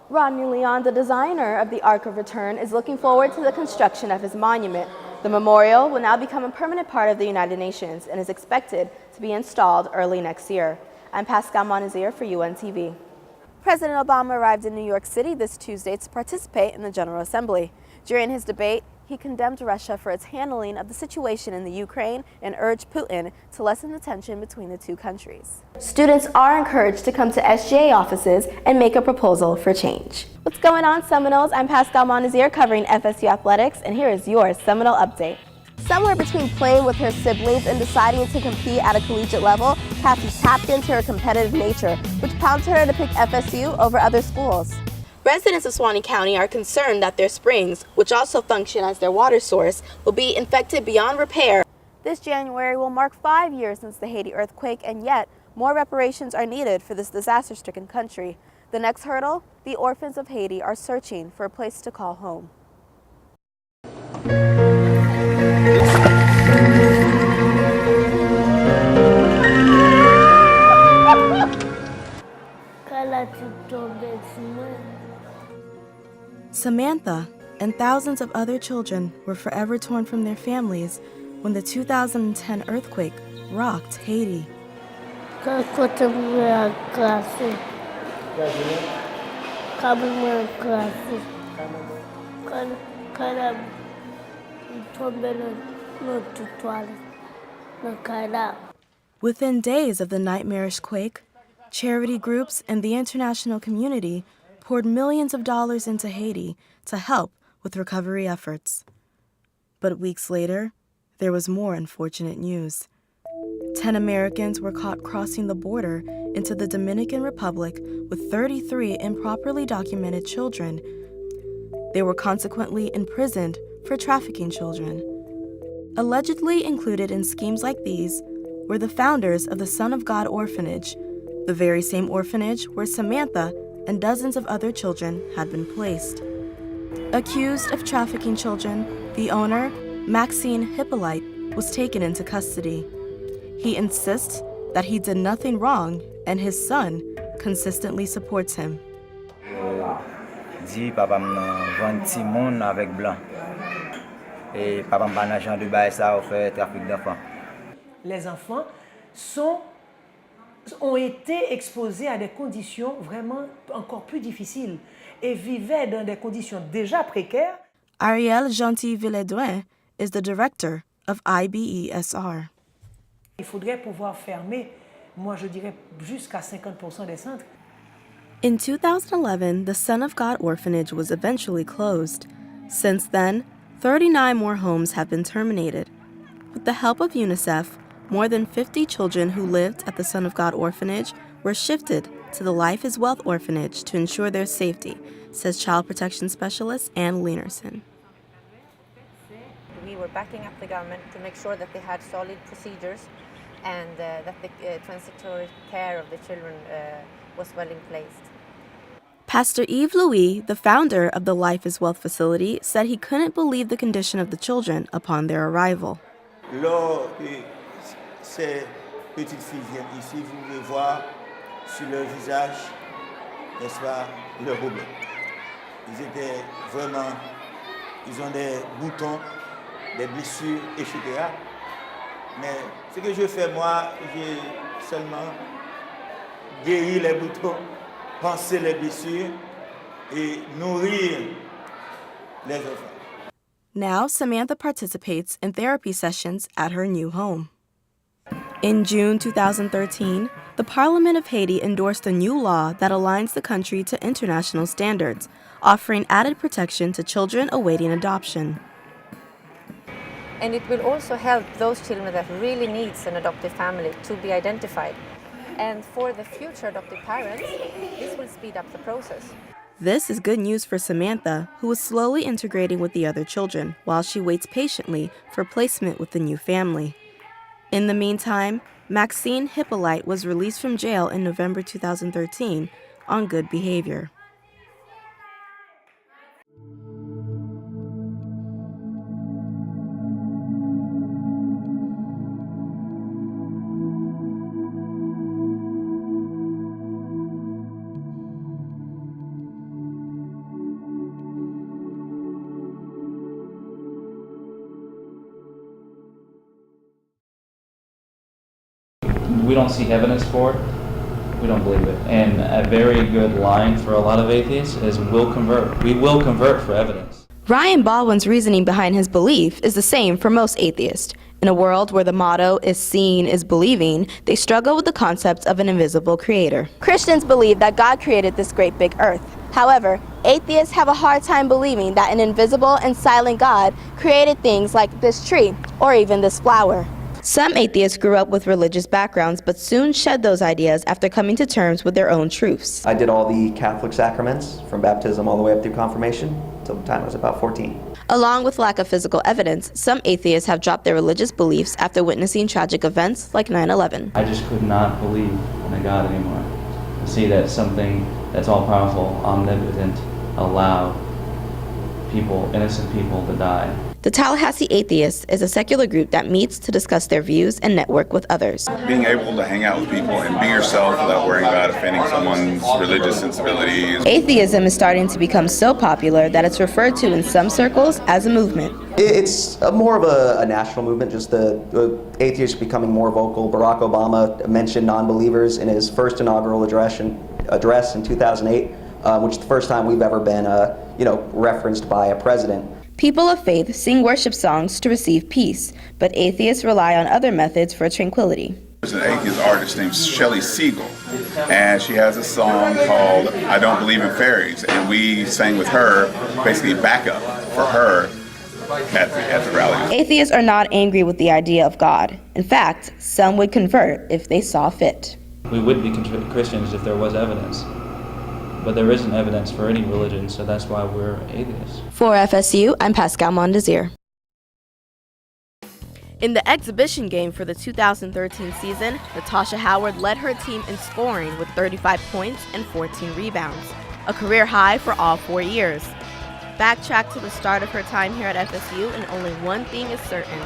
Rodney Leon, the designer of the Ark of Return, is looking forward to the construction of his monument. The memorial will now become a permanent part of the United Nations and is expected to be installed early next year. I'm Pascale Mondesir for UNTV. President Obama arrived in New York City this Tuesday to participate in the General Assembly. During his debate, he condemned Russia for its handling of the situation in the Ukraine and urged Putin to lessen the tension between the two countries. Students are encouraged to come to SGA offices and make a proposal for change. What's going on, Seminoles? I'm Pascale Mondesir covering FSU Athletics, and here is your Seminole update. Somewhere between playing with her siblings and deciding to compete at a collegiate level, Cassie tapped into her competitive nature, which prompted her to pick FSU over other schools. Residents of Suwannee County are concerned that their springs, which also function as their water source, will be infected beyond repair. This January will mark 5 years since the Haiti earthquake, and yet more reparations are needed for this disaster-stricken country. The next hurdle? The orphans of Haiti are searching for a place to call home. Samantha and thousands of other children were forever torn from their families when the 2010 earthquake rocked Haiti. Within days of the nightmarish quake, charity groups and the international community poured millions of dollars into Haiti to help with recovery efforts. But weeks later, there was more unfortunate news. 10 Americans were caught crossing the border into the Dominican Republic with 33 improperly documented children. They were consequently imprisoned for trafficking children. Allegedly included in schemes like these were the founders of the Son of God orphanage, the very same orphanage where Samantha and dozens of other children had been placed. Accused of trafficking children, the owner, Maxine Hippolyte, was taken into custody. He insists that he did nothing wrong and his son consistently supports him. Dit papa me vend petit monde avec blanc. Et papa me pas l'argent de bail ça fait trafic d'enfants. Les enfants ont été exposés à des conditions vraiment encore plus difficiles et vivaient dans des conditions déjà précaires. Ariel Gentil-Villedouin is the director of IBESR. Il faudrait pouvoir fermer, moi je dirais, jusqu'à 50% des centres. In 2011, the Son of God orphanage was eventually closed. Since then, 39 more homes have been terminated. With the help of UNICEF, more than 50 children who lived at the Son of God orphanage were shifted to the Life is Wealth orphanage to ensure their safety, says child protection specialist Ann Lenerson. We were backing up the government to make sure that they had solid procedures and that the transitory care of the children was well in place. Pastor Yves Louis, the founder of the Life is Wealth facility, said he couldn't believe the condition of the children upon their arrival. Lors que ces petites filles viennent ici, vous pouvez voir sur leur visage, n'est-ce pas, leur problème. Ils étaient vraiment, ils ont des boutons, des blessures, etc. Mais ce que je fais moi, j'ai seulement guéri les boutons, panser les blessures et nourrir les enfants. Now, Samantha participates in therapy sessions at her new home. In June 2013, the Parliament of Haiti endorsed a new law that aligns the country to international standards, offering added protection to children awaiting adoption. And it will also help those children that really needs an adoptive family to be identified. And for the future adoptive parents, this will speed up the process. This is good news for Samantha, who is slowly integrating with the other children while she waits patiently for placement with the new family. In the meantime, Maxine Hippolyte was released from jail in November 2013 on good behavior. we don't see evidence for it, we don't believe it. And a very good line for a lot of atheists is we'll convert. We will convert for evidence. Ryan Baldwin's reasoning behind his belief is the same for most atheists. In a world where the motto is seeing is believing, they struggle with the concept of an invisible creator. Christians believe that God created this great big earth. However, atheists have a hard time believing that an invisible and silent God created things like this tree or even this flower. Some atheists grew up with religious backgrounds but soon shed those ideas after coming to terms with their own truths. I did all the Catholic sacraments from baptism all the way up through confirmation until the time I was about 14. Along with lack of physical evidence, some atheists have dropped their religious beliefs after witnessing tragic events like 9/11. I just could not believe in a God anymore. To see that something that's all-powerful, omnipotent, allowed people, innocent people, to die. The Tallahassee Atheists is a secular group that meets to discuss their views and network with others. Being able to hang out with people and be yourself without worrying about offending someone's religious sensibilities. Atheism is starting to become so popular that it's referred to in some circles as a movement. It's more of a national movement, just the atheists becoming more vocal. Barack Obama mentioned non-believers in his first inaugural address in 2008, which is the first time we've ever been referenced by a president. People of faith sing worship songs to receive peace, but atheists rely on other methods for tranquility. There's an atheist artist named Shelley Siegel, and she has a song called I Don't Believe in Fairies, and we sang with her, basically backup for her at the rally. Atheists are not angry with the idea of God. In fact, some would convert if they saw fit. We would be Christians if there was evidence. But there isn't evidence for any religion, so that's why we're atheists. For FSU, I'm Pascale Mondesir. In the exhibition game for the 2013 season, Natasha Howard led her team in scoring with 35 points and 14 rebounds, a career high for all 4 years. Backtrack to the start of her time here at FSU, and only one thing is certain: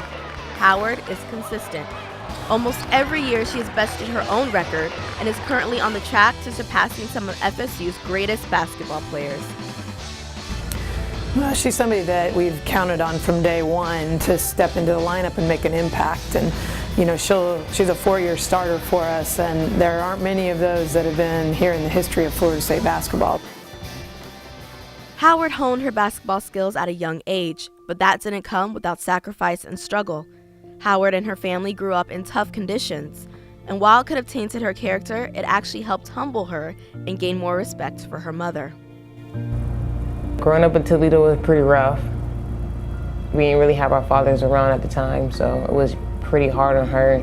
Howard is consistent. Almost every year she has bested her own record and is currently on the track to surpassing some of FSU's greatest basketball players. Well, she's somebody that we've counted on from day one to step into the lineup and make an impact. And she's a 4-year starter for us, and there aren't many of those that have been here in the history of Florida State basketball. Howard honed her basketball skills at a young age, but that didn't come without sacrifice and struggle. Howard and her family grew up in tough conditions, and while it could have tainted her character, it actually helped humble her and gain more respect for her mother. Growing up in Toledo was pretty rough. We didn't really have our fathers around at the time, so it was pretty hard on her.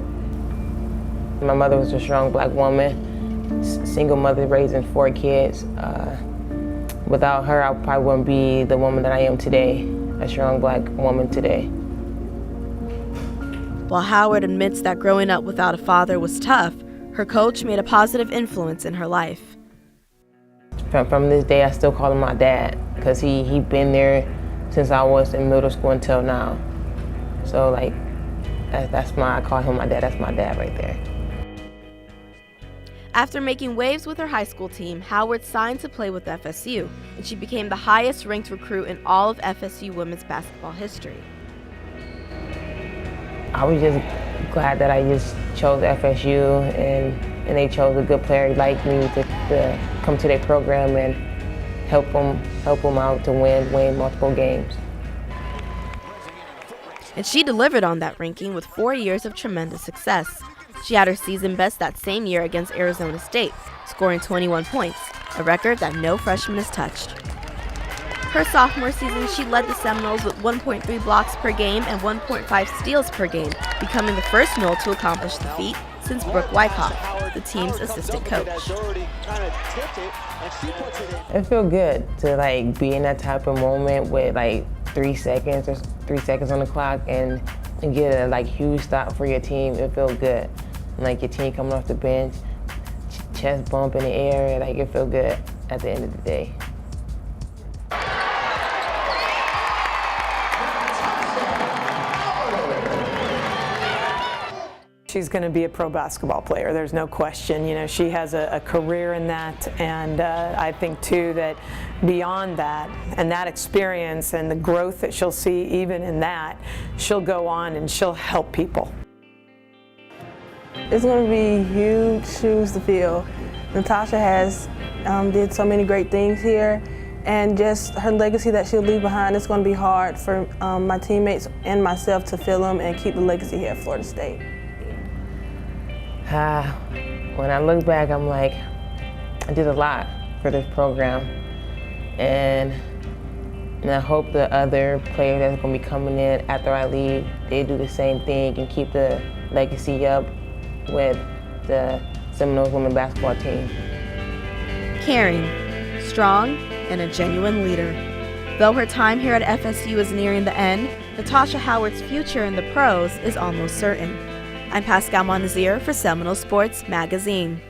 My mother was a strong black woman, single mother raising 4 kids. Without her, I probably wouldn't be the woman that I am today, a strong black woman today. While Howard admits that growing up without a father was tough, her coach made a positive influence in her life. From this day, I still call him my dad, because he been there since I was in middle school until now. So I call him my dad. That's my dad right there. After making waves with her high school team, Howard signed to play with FSU, and she became the highest ranked recruit in all of FSU women's basketball history. I was just glad that I just chose FSU, and they chose a good player like me to come to their program and help them out to win multiple games. And she delivered on that ranking with 4 years of tremendous success. She had her season best that same year against Arizona State, scoring 21 points, a record that no freshman has touched. Her sophomore season, she led the Seminoles with 1.3 blocks per game and 1.5 steals per game, becoming the first Nole to accomplish the feat since Brooke Wyckoff, the team's assistant coach. It feels good to be in that type of moment with 3 seconds on the clock and get a huge stop for your team. It feels good. Your team coming off the bench, chest bump in the air, it feels good at the end of the day. She's going to be a pro basketball player, there's no question. She has a career in that, and I think too that beyond that and that experience and the growth that she'll see even in that, she'll go on and she'll help people. It's going to be huge shoes to fill. Natasha has did so many great things here, and just her legacy that she'll leave behind, it's going to be hard for my teammates and myself to fill them and keep the legacy here at Florida State. When I look back, I'm like, I did a lot for this program, and I hope the other players that's going to be coming in after I leave, they do the same thing and keep the legacy up with the Seminoles women's basketball team. Caring, strong, and a genuine leader. Though her time here at FSU is nearing the end, Natasha Howard's future in the pros is almost certain. I'm Pascale Mondesir for Seminole Sports Magazine.